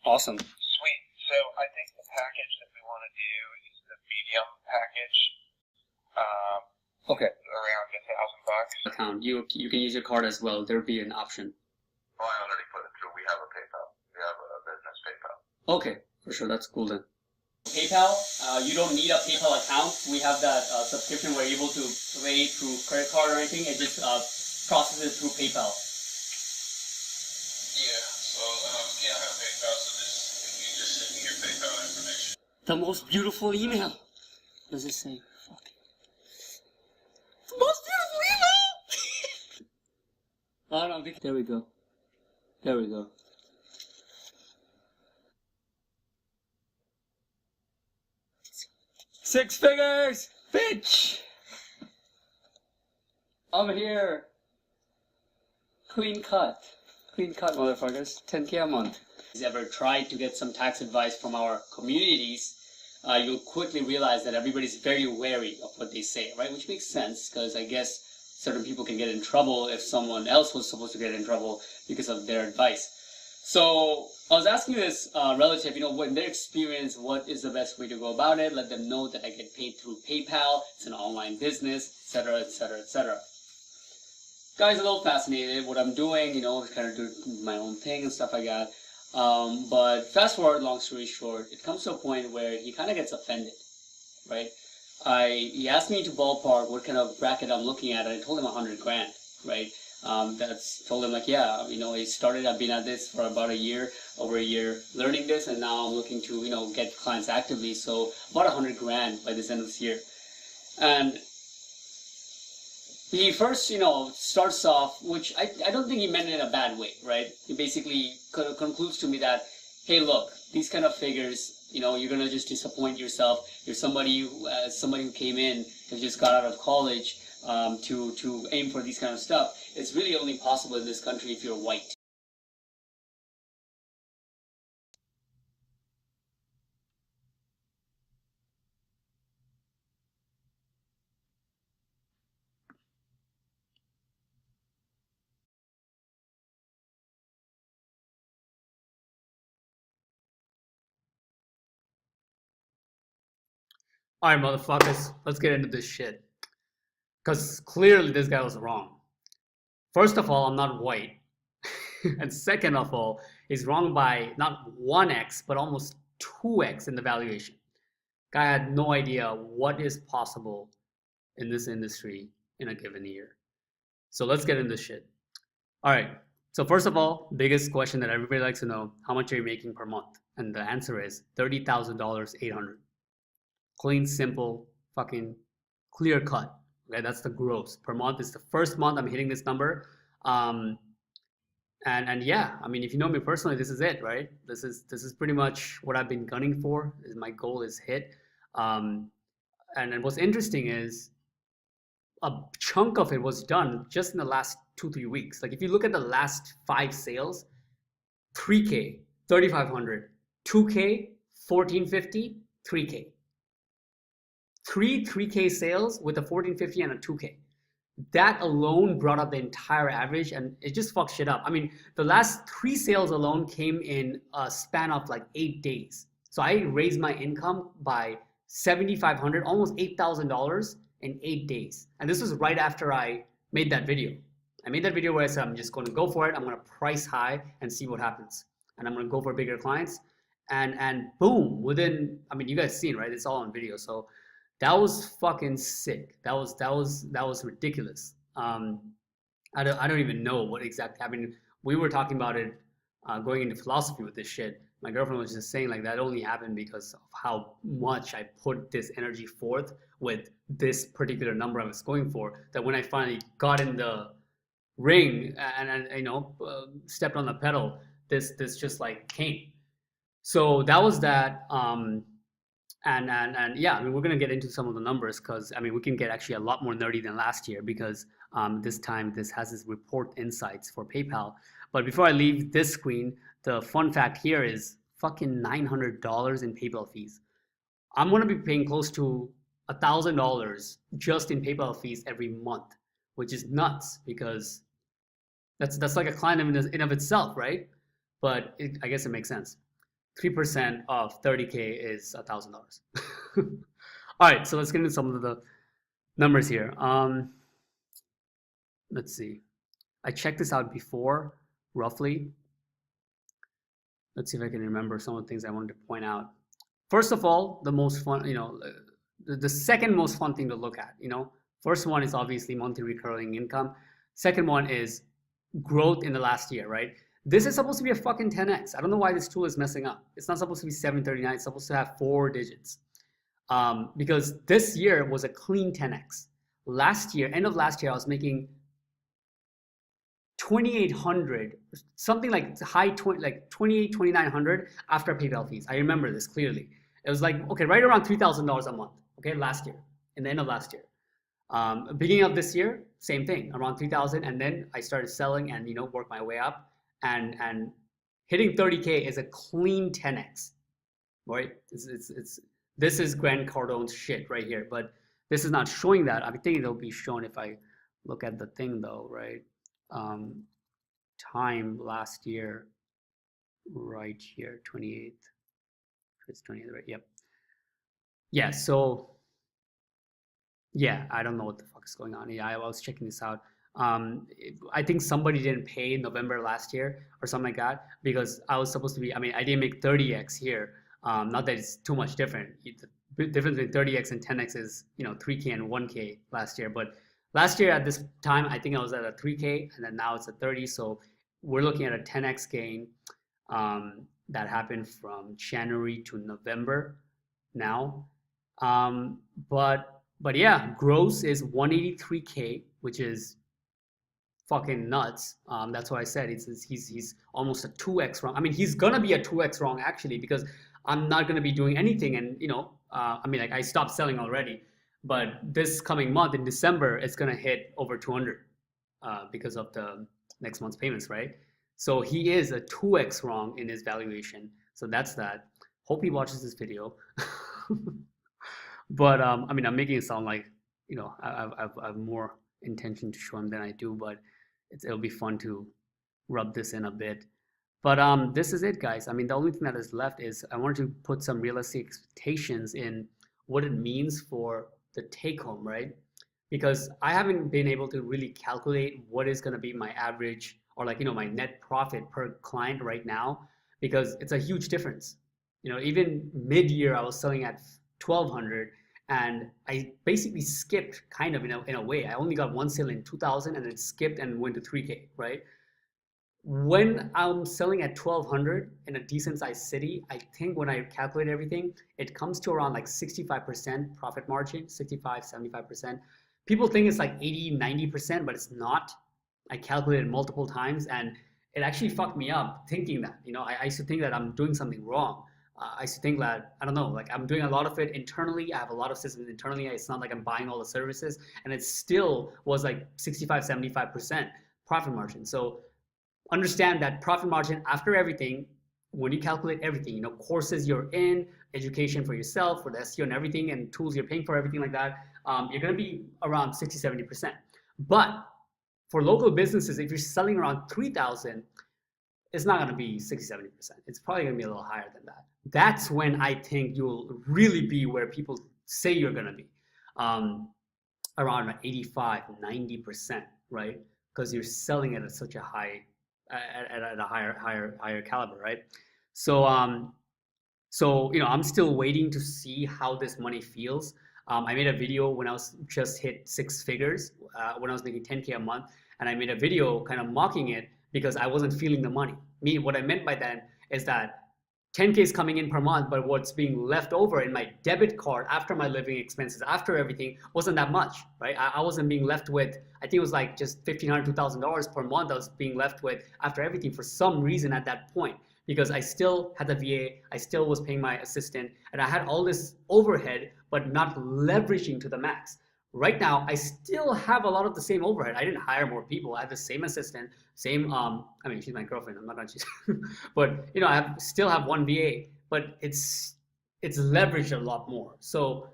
Awesome. Sweet. So I think the package that we want to do is the medium package. Okay. Around $1,000. Account. You can use your card as well. There'll be an option. Oh, I already put it through. We have a PayPal. We have a business PayPal. Okay, for sure. That's cool then. PayPal, you don't need a PayPal account. We have that subscription where you're able to pay through credit card or anything. It just processes through PayPal. Yeah, so yeah, I have PayPal, so if you just send me your PayPal information. The most beautiful email. What does it say? Fuck. The most beautiful email! Oh no, there we go. There we go. Six figures, bitch! I'm here. Clean cut, motherfuckers. 10K a month. If you ever tried to get some tax advice from our communities, you'll quickly realize that everybody's very wary of what they say, right? Which makes sense, because I guess certain people can get in trouble if someone else was supposed to get in trouble because of their advice. So I was asking this relative, in their experience, what is the best way to go about it? Let them know that I get paid through PayPal, it's an online business, etc., etc., etc. Guys, a little fascinated what I'm doing, kind of do my own thing and stuff like that. But fast forward, long story short, it comes to a point where he kind of gets offended, right? He asked me to ballpark what kind of bracket I'm looking at, and I told him 100 grand, right? Told him like, yeah, I've been at this for about over a year, learning this, and now I'm looking to, get clients actively. So about 100 grand by this end of this year. And he first, starts off, which I don't think he meant it in a bad way, right? He basically concludes to me that, hey, look, these kind of figures, you're gonna just disappoint yourself. You're somebody who came in and just got out of college to aim for these kind of stuff. It's really only possible in this country if you're white. Alright, motherfuckers, let's get into this shit. Because clearly this guy was wrong. First of all, I'm not white. And second of all, he's wrong by not 1x, but almost 2x in the valuation. Guy had no idea what is possible in this industry in a given year. So let's get into this shit. Alright, so first of all, biggest question that everybody likes to know, how much are you making per month? And the answer is $30,000, 800. Clean, simple, fucking clear cut. Okay, that's the gross per month. It's the first month I'm hitting this number. And yeah, if you know me personally, this is it, right? This is pretty much what I've been gunning for. My goal is hit. And what's interesting is a chunk of it was done just in the last 2-3 weeks. Like if you look at the last 5 sales, 3K, 3,500, 2K, 1,450, 3K. 3K sales with a 1,450 and a 2K. That alone brought up the entire average, and it just fucked shit up. The last 3 sales alone came in a span of like 8 days. So I raised my income by $7,500, almost $8,000 in 8 days. And this was right after I made that video. I made that video where I said, I'm just going to go for it. I'm going to price high and see what happens. And I'm going to go for bigger clients. And boom, within, you guys seen, right? It's all on video. So that was fucking sick. That was ridiculous. I don't even know what exactly. We were talking about it going into philosophy with this shit. My girlfriend was just saying like that only happened because of how much I put this energy forth with this particular number I was going for. That when I finally got in the ring and stepped on the pedal, this just like came. So that was that. And yeah, we're going to get into some of the numbers because, we can get actually a lot more nerdy than last year because this time this has this report insights for PayPal. But before I leave this screen, the fun fact here is fucking $900 in PayPal fees. I'm going to be paying close to $1,000 just in PayPal fees every month, which is nuts because that's like a client in of itself, right? But I guess it makes sense. 3% of 30K is $1,000. All right, so let's get into some of the numbers here. Let's see. I checked this out before, roughly. Let's see if I can remember some of the things I wanted to point out. First of all, the most fun, the second most fun thing to look at, first one is obviously monthly recurring income. Second one is growth in the last year, right? This is supposed to be a fucking 10x. I don't know why this tool is messing up. It's not supposed to be 739. It's supposed to have 4 digits. Because this year was a clean 10x. Last year, end of last year, I was making 2,800, something like high 20, like 28, 2,900 after PayPal fees. I remember this clearly. It was like, okay, right around $3,000 a month, okay, last year, in the end of last year. Beginning of this year, same thing, around 3,000, and then I started selling and work my way up, and hitting 30K is a clean 10x, right? This is Grant Cardone's shit right here, but this is not showing that. I think it'll be shown if I look at the thing though, right? Time last year, right here, 28th. It's 28th, right? Yep. Yeah. So yeah, I don't know what the fuck is going on. Yeah, I was checking this out. I think somebody didn't pay in November last year or something like that, because I was supposed to be, I mean, I didn't make 30x here. Not that it's too much different. The difference between 30x and 10x is 3K and 1K last year. But last year at this time, I think I was at a 3K, and then now it's a 30. So we're looking at a 10x gain that happened from January to November now. But yeah, gross is 183K, which is fucking nuts. That's why I said he's almost a 2x wrong. I mean, he's gonna be a 2x wrong actually, because I'm not gonna be doing anything, and I mean, like, I stopped selling already, but this coming month in December, it's gonna hit over 200 because of the next month's payments, right? So he is a 2x wrong in his valuation. So that's that. Hope he watches this video. But I mean, I'm making it sound like I've more intention to show him than I do, but it'll be fun to rub this in a bit. But this is it, guys. I mean, the only thing that is left is I wanted to put some realistic expectations in what it means for the take home, right? Because I haven't been able to really calculate what is going to be my average, or like my net profit per client right now, because it's a huge difference. Even mid-year I was selling at 1,200, and I basically skipped kind of in a way. I only got one sale in 2,000, and it skipped and went to 3K, right? When I'm selling at 1,200 in a decent sized city, I think when I calculate everything, it comes to around like 65% profit margin, 65, 75%. People think it's like 80, 90%, but it's not. I calculated multiple times, and it actually fucked me up thinking that. I used to think that I'm doing something wrong. I used to think that, I don't know, like, I'm doing a lot of it internally. I have a lot of systems internally. It's not like I'm buying all the services, and it still was like 65, 75% profit margin. So understand that profit margin after everything, when you calculate everything, courses you're in, education for yourself, for the SEO and everything, and tools you're paying for, everything like that, you're going to be around 60, 70%. But for local businesses, if you're selling around 3,000, it's not going to be 60, 70%. It's probably going to be a little higher than that. That's when I think you'll really be where people say you're going to be, around 85, 90%, right? Because you're selling it at such a high, at a higher caliber, right? So I'm still waiting to see how this money feels. I made a video when I was just hit 6 figures, when I was making 10K a month, and I made a video kind of mocking it because I wasn't feeling the money. What I meant by that is that 10K is coming in per month, but what's being left over in my debit card after my living expenses, after everything, wasn't that much, right? I wasn't being left with, I think it was like just $1,500, $2,000 per month I was being left with after everything for some reason at that point, because I still had the VA, I still was paying my assistant, and I had all this overhead, but not leveraging to the max. Right now, I still have a lot of the same overhead. I didn't hire more people. I have the same assistant, same, I mean, she's my girlfriend. I'm not gonna choose, but I still have one VA, but it's leveraged a lot more. So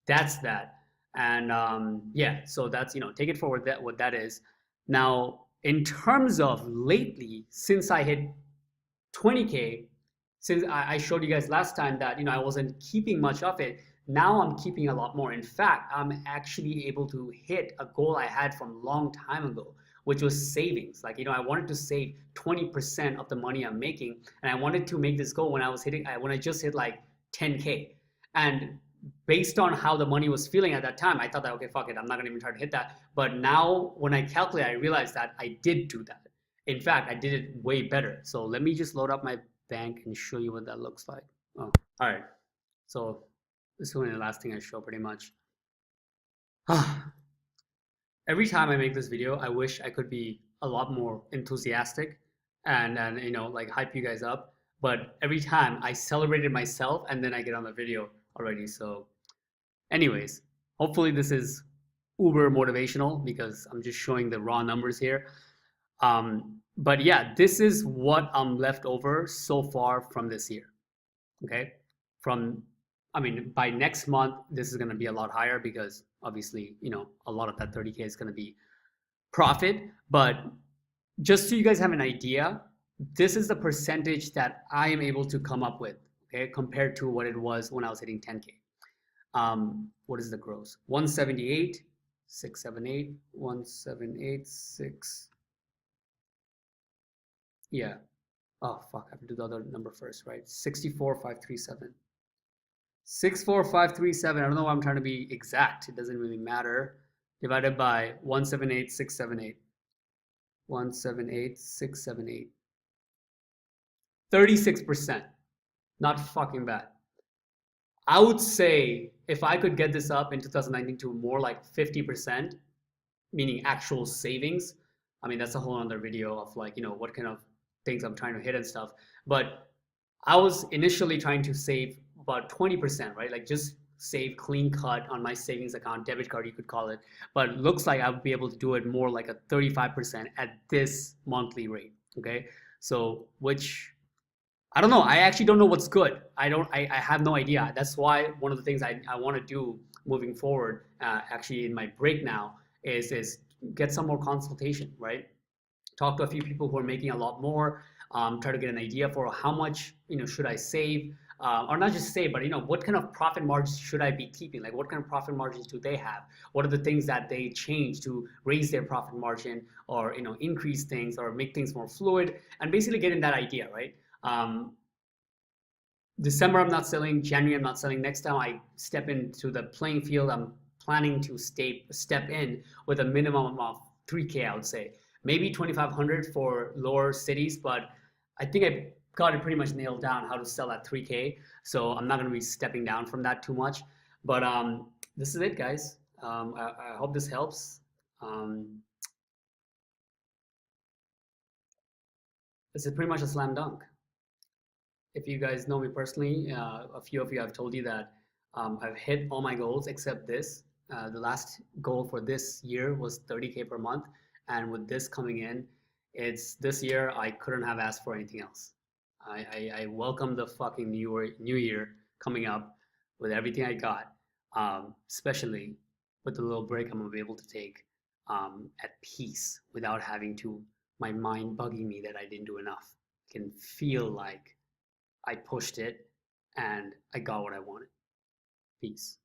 that's that. And yeah, so that's, take it for what that is. Now, in terms of lately, since I hit 20K, since I showed you guys last time that I wasn't keeping much of it, now I'm keeping a lot more. In fact, I'm actually able to hit a goal I had from a long time ago, which was savings. Like, I wanted to save 20% of the money I'm making, and I wanted to make this goal when I just hit like 10K. And based on how the money was feeling at that time, I thought that, okay, fuck it, I'm not gonna even try to hit that. But now when I calculate, I realized that I did do that. In fact, I did it way better. So let me just load up my bank and show you what that looks like. Oh, all right. So this is going to be the last thing I show pretty much. Every time I make this video, I wish I could be a lot more enthusiastic and like hype you guys up. But every time I celebrated myself and then I get on the video already. So anyways, hopefully this is uber motivational because I'm just showing the raw numbers here. But yeah, this is what I'm left over so far from this year. Okay. I mean, by next month, this is going to be a lot higher because obviously, a lot of that 30K is going to be profit. But just so you guys have an idea, this is the percentage that I am able to come up with, okay, compared to what it was when I was hitting 10K. What is the gross? 178, 678, 178, 6. Yeah. Oh, fuck. I have to do the other number first, right? 64,537. 64537. I don't know why I'm trying to be exact. It doesn't really matter. Divided by 178,678. 178,678. 36%. Not fucking bad. I would say if I could get this up in 2019 to more like 50%, meaning actual savings, I mean, that's a whole other video of like, what kind of things I'm trying to hit and stuff. But I was initially trying to save about 20%, right? Like just save clean cut on my savings account, debit card, you could call it. But it looks like I would be able to do it more like a 35% at this monthly rate. Okay. So, which I don't know. I actually don't know what's good. I have no idea. That's why one of the things I want to do moving forward, actually in my break now, is get some more consultation, right? Talk to a few people who are making a lot more, try to get an idea for how much should I save, or not just save, but what kind of profit margins should I be keeping? Like what kind of profit margins do they have? What are the things that they change to raise their profit margin, or increase things or make things more fluid, and basically getting that idea, right? December I'm not selling, January I'm not selling. Next time I step into the playing field, I'm planning to step in with a minimum of 3K, I would say. Maybe 2,500 for lower cities, but I think I got it pretty much nailed down how to sell at 3K. So I'm not going to be stepping down from that too much. But this is it, guys. I hope this helps. This is pretty much a slam dunk. If you guys know me personally, a few of you have told you that I've hit all my goals except this. The last goal for this year was 30K per month, and with this coming in, it's this year I couldn't have asked for anything else. I welcome the fucking new year coming up with everything I got, especially with the little break I'm gonna be able to take at peace without having to my mind bugging me that I didn't do enough. I can feel like I pushed it and I got what I wanted. Peace.